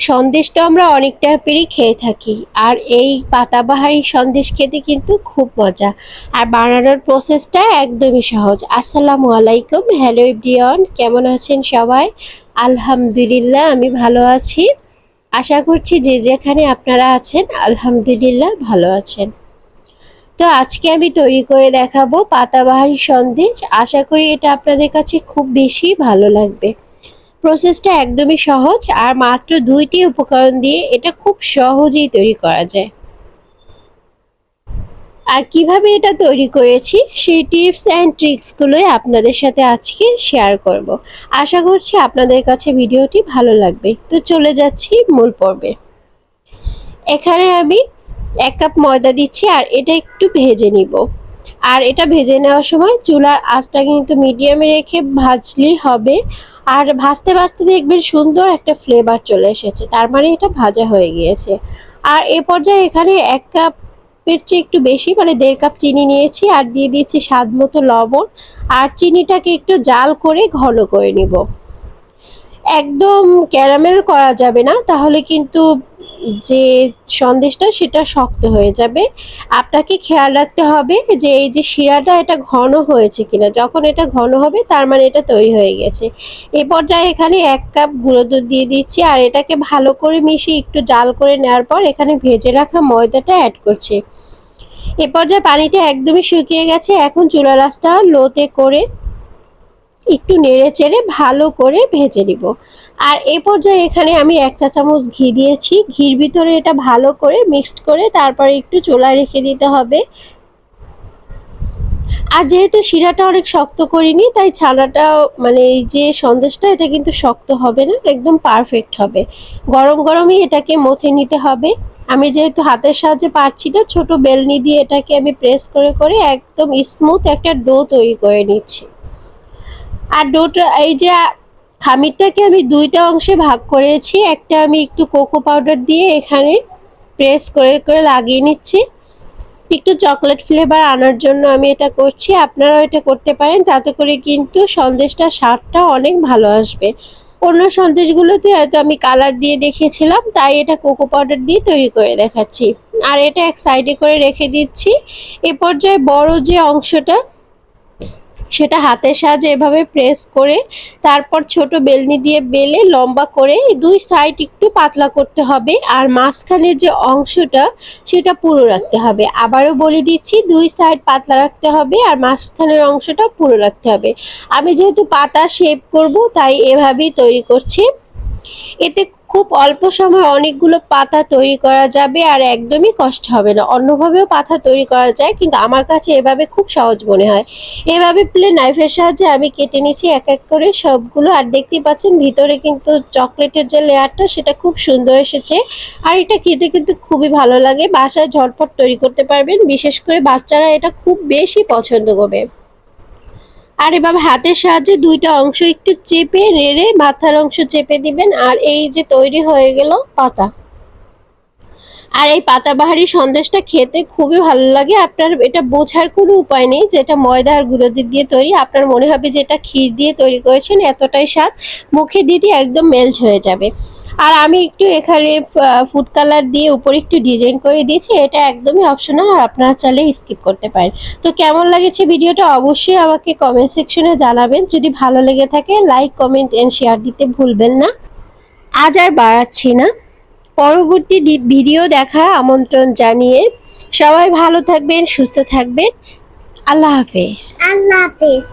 সন্দেশ তো আমরা অনেক টাইপেরই খেয়ে থাকি, আর এই পাতাবাহারি সন্দেশ খেতে কিন্তু খুব মজা। আর বানানোর প্রসেসটা একদমই সহজ। আসসালামু আলাইকুম, হ্যালো এভরিওয়ান, কেমন আছেন সবাই? আলহামদুলিল্লাহ, আমি ভালো আছি। আশা করছি যে যেখানে আপনারা আছেন আলহামদুলিল্লাহ ভালো আছেন। তো আজকে আমি তৈরি করে দেখাবো পাতাবাহারি সন্দেশ। আশা করি এটা আপনাদের কাছে খুব বেশি ভালো লাগবে। প্রসেসটা একদমই সহজ, আর মাত্র 2টি উপকরণ দিয়ে এটা খুব সহজেই তৈরি করা যায়। আর কিভাবে এটা তৈরি করেছি সেই টিপস অ্যান্ড ট্রিক্সগুলোই আপনাদের সাথে আজকে শেয়ার করব। আশা করছি আপনাদের কাছে ভিডিওটি ভালো লাগবে। তো চলে যাচ্ছি মূল পর্বে। এখানে আমি 1 কাপ ময়দা দিচ্ছি, আর এটা একটু ভেজে নিব। আর এটা ভেজে নেওয়ার সময় চুলার আঁচটা কিন্তু মিডিয়ামে রেখে ভাজলেই হবে। আর ভাজতে ভাজতে দেখবেন সুন্দর একটা ফ্লেভার চলে এসেছে, তার মানে এটা ভাজা হয়ে গিয়েছে। আর এ পর্যায়ে এখানে 1 কাপের চেয়ে একটু বেশি, মানে 1.5 কাপ চিনি নিয়েছি, আর দিয়ে দিচ্ছি স্বাদ মতো লবণ। আর চিনিটাকে একটু জাল করে ঘন করে নিব। একদম ক্যারামেল করা যাবে না, তাহলে কিন্তু যে সন্দেশটা সেটা শক্ত হয়ে যাবে। আপনাকে খেয়াল রাখতে হবে যে এই যে শিরাটা এটা ঘন হয়েছে কিনা। যখন এটা ঘন হবে তার মানে এটা তৈরি হয়ে গেছে। এই পর্যায়ে এখানে 1 কাপ গুঁড়ো দুধ দিয়ে দিচ্ছি, আর এটাকে ভালো করে মিশিয়ে একটু জাল করে নেওয়ার পর এখানে ভেজে রাখা ময়দাটা অ্যাড করছি। এ পর্যায়ে পানিটা একদমই শুকিয়ে গেছে। এখন চুলার আঁচটা লোতে করে একটু নেড়ে চেড়ে ভালো করে ভেজে নিব। আর এ পর্যায়ে এখানে আমি 1 চা চামচ ঘি দিয়েছি। ঘির ভিতরে এটা ভালো করে মিক্সড করে তারপরে একটু চুলায় রেখে দিতে হবে। আর যেহেতু শিরাটা অনেক শক্ত করিনি, তাই ছানাটাও মানে এই যে সন্দেশটা এটা কিন্তু শক্ত হবে না, একদম পারফেক্ট হবে। গরম গরমই এটাকে মথে নিতে হবে। আমি যেহেতু হাতের সাহায্যে পারছি না, ছোট বেলনি দিয়ে এটাকে আমি প্রেস করে করে একদম স্মুথ একটা ডো তৈরি করে নিচ্ছি। আর ডোটা এই যে খামিরটাকে আমি 2টা অংশে ভাগ করেছি। একটা আমি একটু কোকো পাউডার দিয়ে এখানে প্রেস করে করে লাগিয়ে নিচ্ছি, একটু চকলেট ফ্লেভার আনার জন্য আমি এটা করছি। আপনারাও এটা করতে পারেন, তাতে করে কিন্তু সন্দেশটা স্বাদটা অনেক ভালো আসবে। অন্য সন্দেশগুলোতে হয়তো আমি কালার দিয়ে দেখিয়েছিলাম, তাই এটা কোকো পাউডার দিয়ে তৈরি করে দেখাচ্ছি। আর এটা এক সাইডে করে রেখে দিচ্ছি। এ পর্যায়ে বড় যে অংশটা সেটা হাতের সাহায্যে এভাবে প্রেস করে তারপর ছোট বেলনি দিয়ে বেলে লম্বা করে 2 সাইড একটু পাতলা করতে হবে। আর মাঝখানের যে অংশটা সেটা পুরো রাখতে হবে। আবারও বলে দিচ্ছি, 2 সাইড পাতলা রাখতে হবে আর মাঝখানের অংশটা পুরো রাখতে হবে। আমি যেহেতু পাতা শেপ করব তাই এভাবেই তৈরি করছি। এতে খুব অল্প সময়ে অনেকগুলো পাতা তৈরি করা যাবে, আর একদমই কষ্ট হবে না। অন্যভাবেও পাতা তৈরি করা যায়, কিন্তু আমার কাছে এভাবে খুব সহজ মনে হয়। এভাবে প্লেন নাইফের সাহায্যে আমি কেটে নিচ্ছি এক এক করে সবগুলো। আর দেখতেই পাচ্ছেন ভিতরে কিন্তু চকলেটের যে লেয়ারটা সেটা খুব সুন্দর এসেছে। আর এটা খেতে কিন্তু খুবই ভালো লাগে। বাসায় ঝটপট তৈরি করতে পারবেন, বিশেষ করে বাচ্চারা এটা খুব বেশি পছন্দ করবে। আর এভাবে হাতের সাহায্যে 2টা অংশ একটু চেপে নেড়ে মাথার অংশ চেপে দিবেন, আর এই যে তৈরি হয়ে গেল পাতা। আর এই পাতাবাহারি সন্দেশটা খেতে খুবই ভালো লাগে। আপনার এটা বোঝার কোনো উপায় নেই যে এটা ময়দা আর গুঁড়ো দুধ দিয়ে তৈরি। আপনার মনে হবে যে এটা ক্ষীর দিয়ে তৈরি করেছেন, এতটাই স্বাদ। মুখে দিতে একদম মেল্ট হয়ে যাবে। আর আমি একটু এখানে ফুড কালার দিয়ে উপরে একটু ডিজাইন করে দিয়েছি। এটা একদমই অপশনাল, আর আপনারা চাইলে স্কিপ করতে পারেন। তো কেমন লেগেছে ভিডিওটা অবশ্যই আমাকে কমেন্ট সেকশনে জানাবেন। যদি ভালো লেগে থাকে লাইক, কমেন্ট এন্ড শেয়ার দিতে ভুলবেন না। আজ আর বাড়াচ্ছি না, পরবর্তী ভিডিও দেখার আমন্ত্রণ জানিয়ে সবাই ভালো থাকবেন, সুস্থ থাকবেন। আল্লাহ হাফেজ। আল্লাহ হাফেজ।